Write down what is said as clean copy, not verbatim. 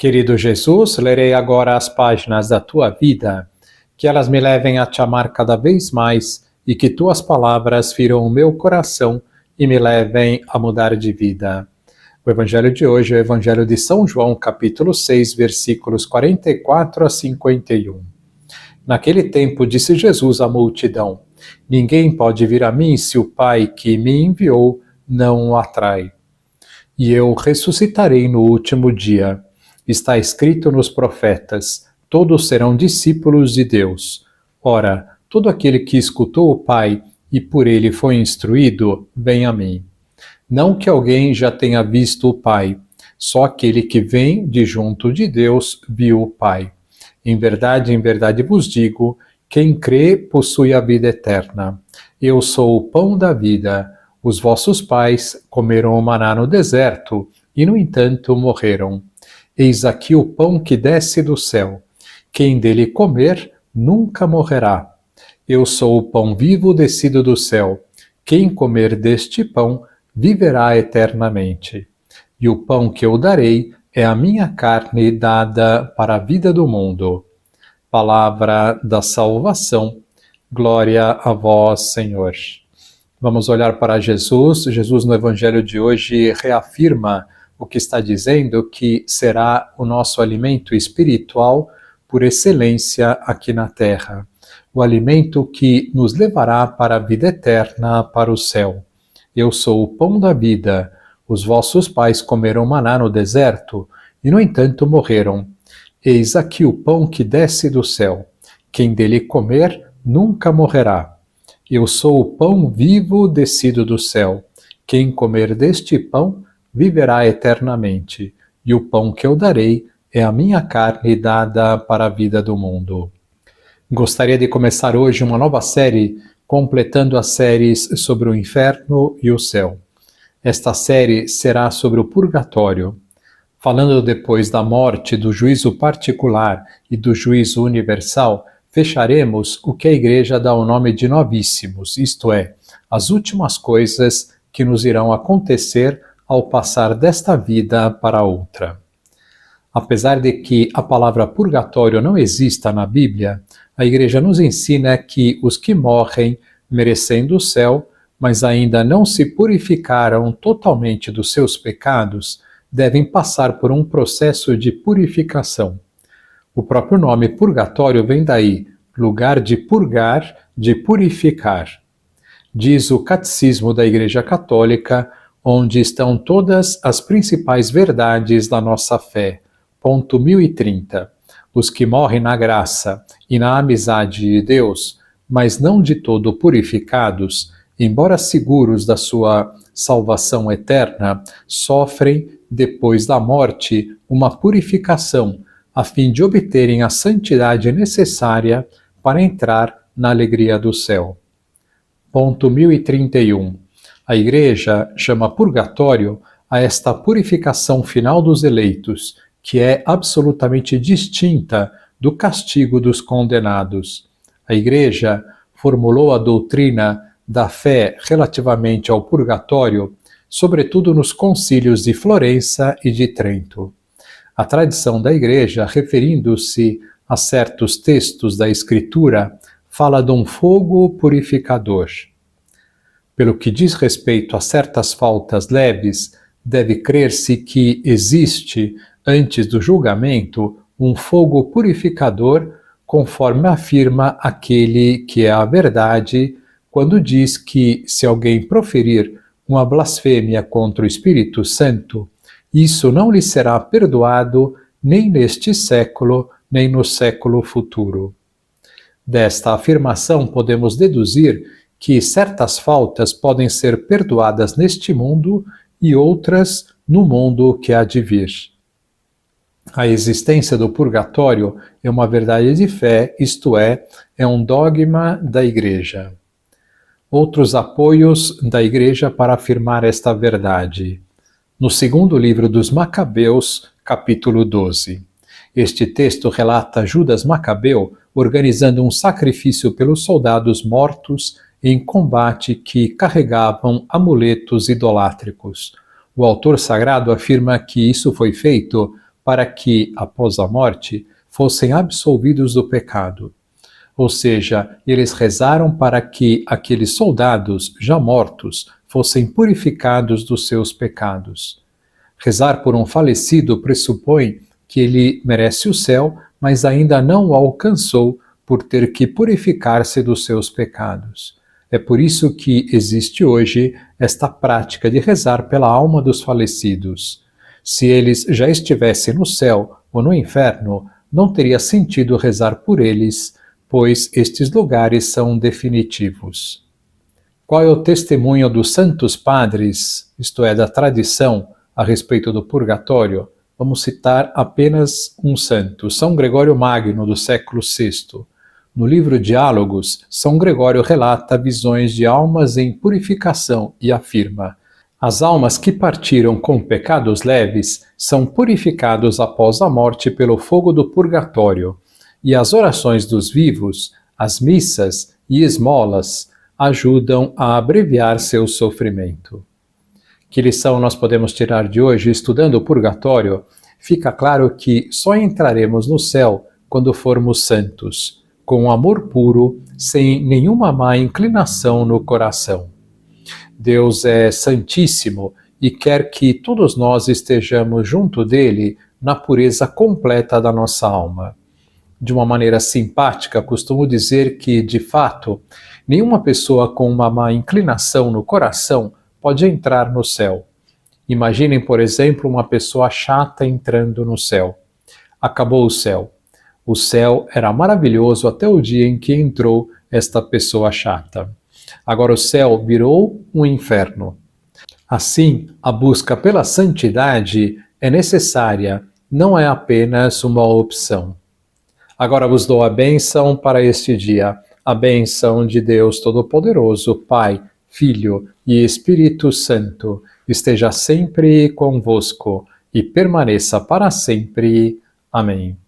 Querido Jesus, lerei agora as páginas da tua vida, que elas me levem a te amar cada vez mais e que tuas palavras firam o meu coração e me levem a mudar de vida. O evangelho de hoje é o evangelho de São João, capítulo 6, versículos 44 a 51. Naquele tempo disse Jesus à multidão: Ninguém pode vir a mim se o Pai que me enviou não o atrai. E eu ressuscitarei no último dia. Está escrito nos profetas: todos serão discípulos de Deus. Ora, todo aquele que escutou o Pai e por ele foi instruído, vem a mim. Não que alguém já tenha visto o Pai, só aquele que vem de junto de Deus viu o Pai. Em verdade vos digo, quem crê possui a vida eterna. Eu sou o pão da vida. Os vossos pais comeram o maná no deserto e, no entanto, morreram. Eis aqui o pão que desce do céu. Quem dele comer, nunca morrerá. Eu sou o pão vivo descido do céu. Quem comer deste pão, viverá eternamente. E o pão que eu darei é a minha carne dada para a vida do mundo. Palavra da salvação. Glória a vós, Senhor. Vamos olhar para Jesus. Jesus, no evangelho de hoje, reafirma o que está dizendo, que será o nosso alimento espiritual por excelência aqui na terra. O alimento que nos levará para a vida eterna, para o céu. Eu sou o pão da vida. Os vossos pais comeram maná no deserto e, no entanto, morreram. Eis aqui o pão que desce do céu. Quem dele comer, nunca morrerá. Eu sou o pão vivo descido do céu. Quem comer deste pão, viverá eternamente, e o pão que eu darei é a minha carne dada para a vida do mundo. Gostaria de começar hoje uma nova série, completando as séries sobre o inferno e o céu. Esta série será sobre o purgatório, falando depois da morte, do juízo particular e do juízo universal. Fecharemos o que a Igreja dá o nome de novíssimos, isto é, as últimas coisas que nos irão acontecer ao passar desta vida para outra. Apesar de que a palavra purgatório não exista na Bíblia, a Igreja nos ensina que os que morrem merecendo o céu, mas ainda não se purificaram totalmente dos seus pecados, devem passar por um processo de purificação. O próprio nome purgatório vem daí, lugar de purgar, de purificar. Diz o Catecismo da Igreja Católica, onde estão todas as principais verdades da nossa fé. Ponto 1030. Os que morrem na graça e na amizade de Deus, mas não de todo purificados, embora seguros da sua salvação eterna, sofrem, depois da morte, uma purificação, a fim de obterem a santidade necessária para entrar na alegria do céu. Ponto 1031. A Igreja chama purgatório a esta purificação final dos eleitos, que é absolutamente distinta do castigo dos condenados. A Igreja formulou a doutrina da fé relativamente ao purgatório, sobretudo nos concílios de Florença e de Trento. A tradição da Igreja, referindo-se a certos textos da Escritura, fala de um fogo purificador. Pelo que diz respeito a certas faltas leves, deve crer-se que existe, antes do julgamento, um fogo purificador, conforme afirma aquele que é a verdade, quando diz que, se alguém proferir uma blasfêmia contra o Espírito Santo, isso não lhe será perdoado nem neste século, nem no século futuro. Desta afirmação podemos deduzir que certas faltas podem ser perdoadas neste mundo e outras no mundo que há de vir. A existência do purgatório é uma verdade de fé, isto é um dogma da Igreja. Outros apoios da Igreja para afirmar esta verdade. No segundo livro dos Macabeus, capítulo 12. Este texto relata Judas Macabeu organizando um sacrifício pelos soldados mortos em combate que carregavam amuletos idolátricos. O autor sagrado afirma que isso foi feito para que, após a morte, fossem absolvidos do pecado. Ou seja, eles rezaram para que aqueles soldados já mortos fossem purificados dos seus pecados. Rezar por um falecido pressupõe que ele merece o céu, mas ainda não o alcançou por ter que purificar-se dos seus pecados. É por isso que existe hoje esta prática de rezar pela alma dos falecidos. Se eles já estivessem no céu ou no inferno, não teria sentido rezar por eles, pois estes lugares são definitivos. Qual é o testemunho dos santos padres, isto é, da tradição, a respeito do purgatório? Vamos citar apenas um santo, São Gregório Magno, do século VI. No livro Diálogos, São Gregório relata visões de almas em purificação e afirma: as almas que partiram com pecados leves são purificados após a morte pelo fogo do purgatório, e as orações dos vivos, as missas e esmolas ajudam a abreviar seu sofrimento. Que lição nós podemos tirar de hoje estudando o purgatório? Fica claro que só entraremos no céu quando formos santos, com amor puro, sem nenhuma má inclinação no coração. Deus é santíssimo e quer que todos nós estejamos junto dele na pureza completa da nossa alma. De uma maneira simpática, costumo dizer que, de fato, nenhuma pessoa com uma má inclinação no coração pode entrar no céu. Imaginem, por exemplo, uma pessoa chata entrando no céu. Acabou o céu. O céu era maravilhoso até o dia em que entrou esta pessoa chata. Agora o céu virou um inferno. Assim, a busca pela santidade é necessária, não é apenas uma opção. Agora vos dou a bênção para este dia, a bênção de Deus Todo-Poderoso, Pai, Filho e Espírito Santo, esteja sempre convosco e permaneça para sempre. Amém.